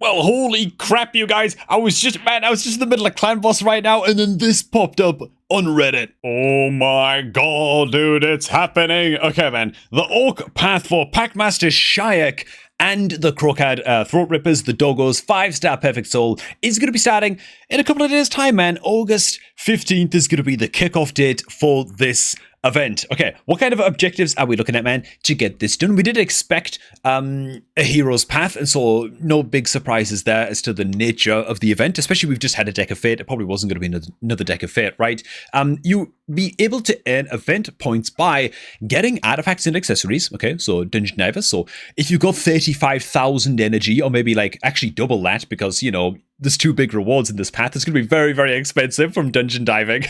Well, holy crap, you guys. I was just in the middle of Clan Boss right now, and then this popped up on Reddit. Oh my god, dude, it's happening. Okay, man. The Orc path for Packmaster Shayak and the Crocad Throat Rippers, the Doggos 5-star Perfect Soul is going to be starting in a couple of days' time, man. August 15th is going to be the kickoff date for this event. Okay, what kind of objectives are we looking at, man, to get this done? We did expect a hero's path, and so no big surprises there as to the nature of the event, especially we've just had a deck of fate. It probably wasn't going to be another deck of fate, right? You be able to earn event points by getting artifacts and accessories, okay, so Dungeon Diver. So if you got 35,000 energy, or maybe like actually double that, because, you know, there's two big rewards in this path. It's going to be very, very expensive from dungeon diving.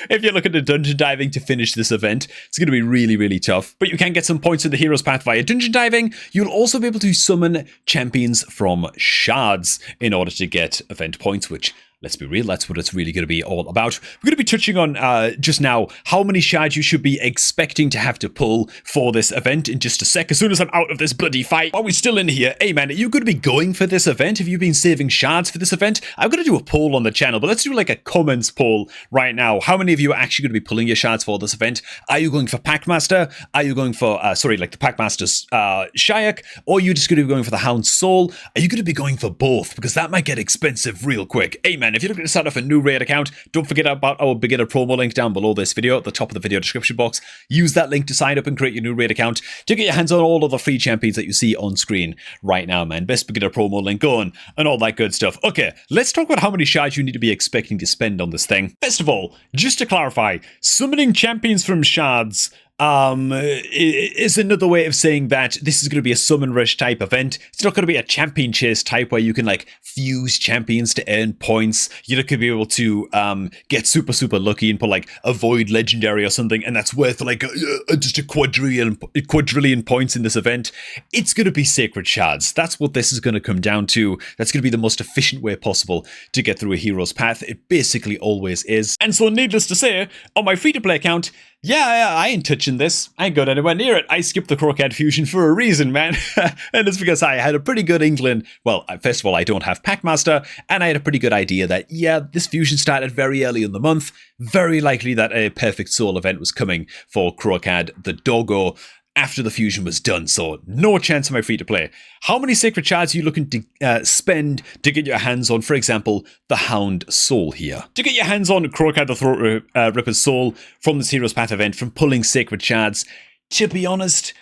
If you're looking at dungeon diving to finish this event, it's going to be really, really tough. But you can get some points in the hero's path via dungeon diving. You'll also be able to summon champions from shards in order to get event points, which, let's be real, that's what it's really going to be all about. We're going to be touching on just now how many shards you should be expecting to have to pull for this event in just a sec. As soon as I'm out of this bloody fight, while we're still in here, hey man, are you going to be going for this event? Have you been saving shards for this event? I'm going to do a poll on the channel, but let's do like a comments poll right now. How many of you are actually going to be pulling your shards for this event? Are you going for Packmaster? Are you going for, the Packmaster's Shayak? Or are you just going to be going for the Hound Soul? Are you going to be going for both? Because that might get expensive real quick. Hey man, if you're looking to start off a new raid account, don't forget about our beginner promo link down below this video at the top of the video description box. Use that link to sign up and create your new raid account to get your hands on all of the free champions that you see on screen right now, man. Best beginner promo link going and all that good stuff. Okay, let's talk about how many shards you need to be expecting to spend on this thing. First of all, just to clarify, summoning champions from shards is another way of saying that this is going to be a summon rush type event. It's not going to be a champion chase type where you can like fuse champions to earn points. You're not going to be able to get super lucky and put like a void legendary or something, and that's worth like just a quadrillion points in this event. It's going to be sacred shards. That's what this is going to come down to. That's going to be the most efficient way possible to get through a hero's path. It basically always is. And so needless to say, on my free-to-play account, yeah, I ain't touching this. I ain't going anywhere near it. I skipped the Crocad Fusion for a reason, man. And it's because I had a pretty good inkling. Well, first of all, I don't have Packmaster, and I had a pretty good idea that, yeah, this fusion started very early in the month. Very likely that a Perfect Soul event was coming for Crocad the Doggo after the fusion was done, so no chance of my free-to-play. How many sacred shards are you looking to spend to get your hands on, for example, the Hound Soul here? To get your hands on Crocad the Throat Ripper's Soul from this Hero's Path event, from pulling sacred shards, to be honest,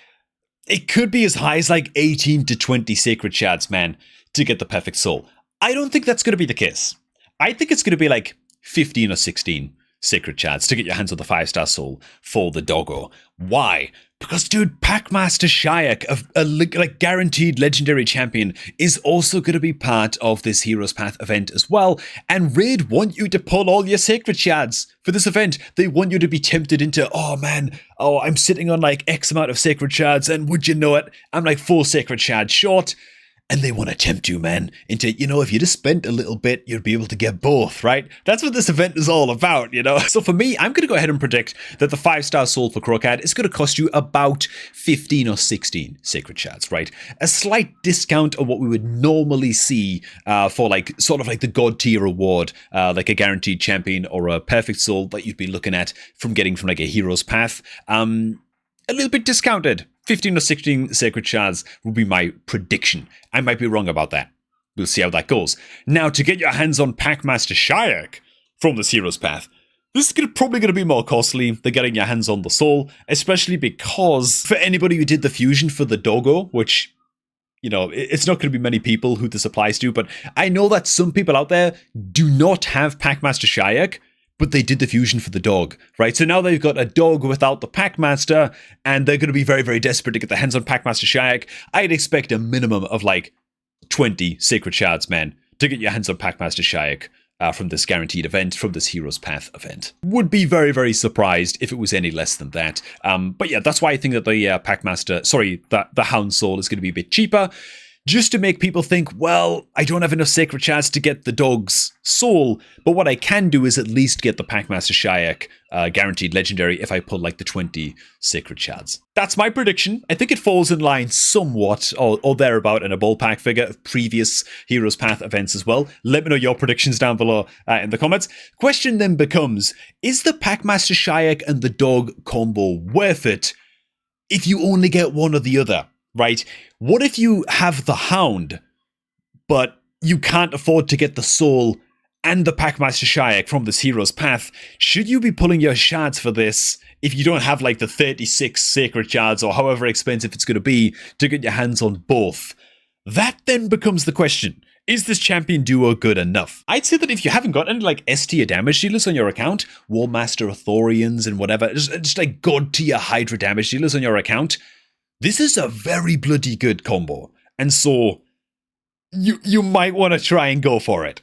it could be as high as like 18 to 20 sacred shards, man, to get the Perfect Soul. I don't think that's going to be the case. I think it's going to be like 15 or 16 sacred shards to get your hands on the 5-star soul for the Doggo. Why? Because, dude, Packmaster Shayak, a guaranteed legendary champion, is also going to be part of this Hero's Path event as well. And Raid want you to pull all your sacred shards for this event. They want you to be tempted into, oh man, I'm sitting on like X amount of sacred shards, and would you know it, I'm like 4 sacred shards short. And they want to tempt you, man, into, you know, if you just spent a little bit, you'd be able to get both, right? That's what this event is all about, you know? So for me, I'm going to go ahead and predict that the 5-star soul for Crocad is going to cost you about 15 or 16 sacred shards, right? A slight discount on what we would normally see for like, sort of like the god tier reward, like a guaranteed champion or a perfect soul that you'd be looking at from getting from like a hero's path. A little bit discounted. 15 or 16 sacred shards would be my prediction. I might be wrong about that. We'll see how that goes. Now, to get your hands on Packmaster Shayak from this hero's path, this is probably going to be more costly than getting your hands on the soul, especially because for anybody who did the fusion for the Doggo, which, you know, it's not going to be many people who this applies to, but I know that some people out there do not have Packmaster Shayak, but they did the fusion for the dog, right? So now they've got a dog without the Packmaster, and they're going to be very, very desperate to get their hands on Packmaster Shayak. I'd expect a minimum of like 20 sacred shards, man, to get your hands on Packmaster Shayak from this guaranteed event, from this Hero's Path event. Would be very, very surprised if it was any less than that. But yeah, that's why I think that the Packmaster, the Hound Soul is going to be a bit cheaper. just to make people think, well, I don't have enough sacred shards to get the dog's soul, but what I can do is at least get the Packmaster Shayak guaranteed legendary if I pull like the 20 sacred shards. That's my prediction. I think it falls in line somewhat or thereabout in a ballpark figure of previous Heroes Path events as well. Let me know your predictions down below in the comments. Question then becomes, is the Packmaster Shayak and the dog combo worth it if you only get one or the other? Right? What if you have the Hound, but you can't afford to get the Soul and the Packmaster Shayak from this Hero's Path? Should you be pulling your shards for this if you don't have like the 36 sacred shards or however expensive it's going to be to get your hands on both? That then becomes the question. Is this champion duo good enough? I'd say that if you haven't got any like S tier damage dealers on your account, Warmaster Authorians and whatever, just like God tier Hydra damage dealers on your account, this is a very bloody good combo, and so you might want to try and go for it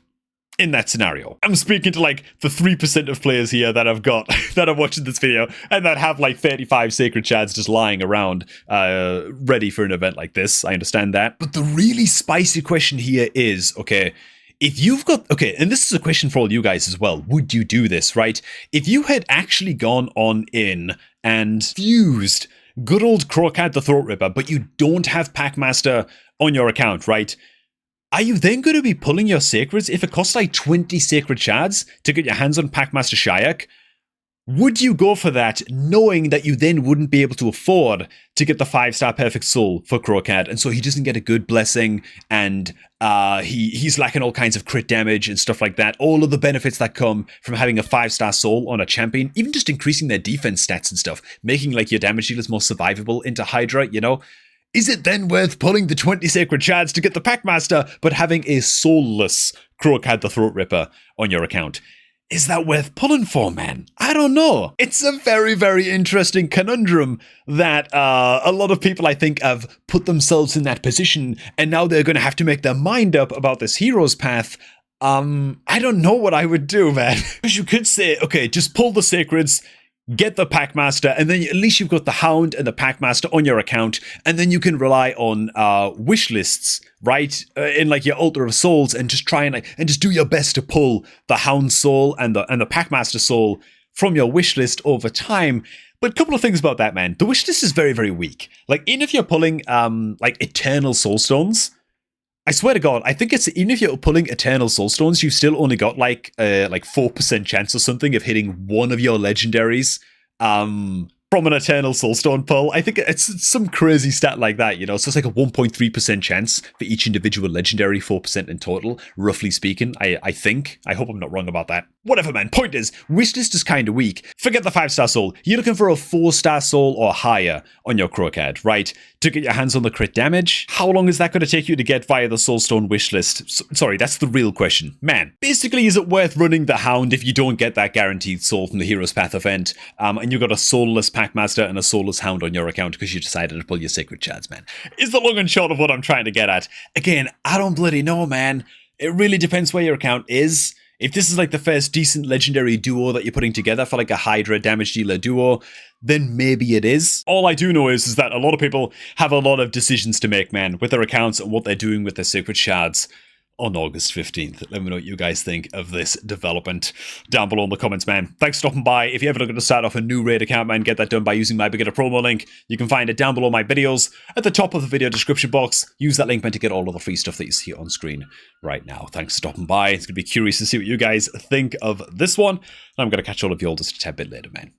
in that scenario. I'm speaking to like the 3% of players here that I've got that are watching this video and that have like 35 sacred shards just lying around ready for an event like this. I understand that. But the really spicy question here is, okay, if you've got, okay, and this is a question for all you guys as well, would you do this, right? If you had actually gone on in and fused good old Crocad the Throat Ripper, but you don't have Packmaster on your account, right? Are you then going to be pulling your sacreds if it costs like 20 sacred shards to get your hands on Packmaster Shayak? Would you go for that knowing that you then wouldn't be able to afford to get the 5-star Perfect Soul for Crocad, and so he doesn't get a good blessing and he's lacking all kinds of crit damage and stuff like that? All of the benefits that come from having a 5-star soul on a champion, even just increasing their defense stats and stuff, making like your damage dealers more survivable into Hydra, you know? Is it then worth pulling the 20 sacred shards to get the Packmaster, but having a soulless Crocad the Throat Ripper on your account? Is that worth pulling for, man? I don't know. It's a very, very interesting conundrum that a lot of people, I think, have put themselves in that position, and now they're going to have to make their mind up about this Hero's Path. I don't know what I would do, man. Because you could say, okay, just pull the sacreds, get the Packmaster, and then at least you've got the Hound and the Packmaster on your account, and then you can rely on wish lists, right? In like your Altar of Souls, and just try and just do your best to pull the Hound Soul and the Packmaster Soul from your wish list over time. But a couple of things about that, man. The wish list is very, very weak. Like, even if you're pulling like Eternal Soulstones, I swear to God, I think it's even if you're pulling Eternal Soulstones, you've still only got like 4% chance or something of hitting one of your legendaries from an Eternal Soulstone pull. I think it's some crazy stat like that, you know? So it's like a 1.3% chance for each individual legendary, 4% in total, roughly speaking, I think. I hope I'm not wrong about that. Whatever, man. Point is, wishlist is kind of weak. Forget the 5-star soul. You're looking for a 4-star soul or higher on your Crocad, right? To get your hands on the crit damage. How long is that going to take you to get via the Soulstone wishlist? Sorry, that's the real question. Man, basically, is it worth running the Hound if you don't get that guaranteed soul from the Hero's Path event, and you've got a soulless Packmaster and a soulless Hound on your account because you decided to pull your sacred shards, man? Is the long and short of what I'm trying to get at. Again, I don't bloody know, man. It really depends where your account is. If this is like the first decent legendary duo that you're putting together for like a Hydra damage dealer duo, then maybe it is. All I do know is that a lot of people have a lot of decisions to make, man, with their accounts and what they're doing with their sacred shards on August 15th. Let me know what you guys think of this development down below in the comments, man. Thanks for stopping by. If you're ever looking to start off a new raid account, man, get that done by using my beginner promo link. You can find it down below my videos at the top of the video description box. Use that link, man, to get all of the free stuff that you see on screen right now. Thanks for stopping by. It's going to be curious to see what you guys think of this one. And I'm going to catch all of you all just a tad bit later, man.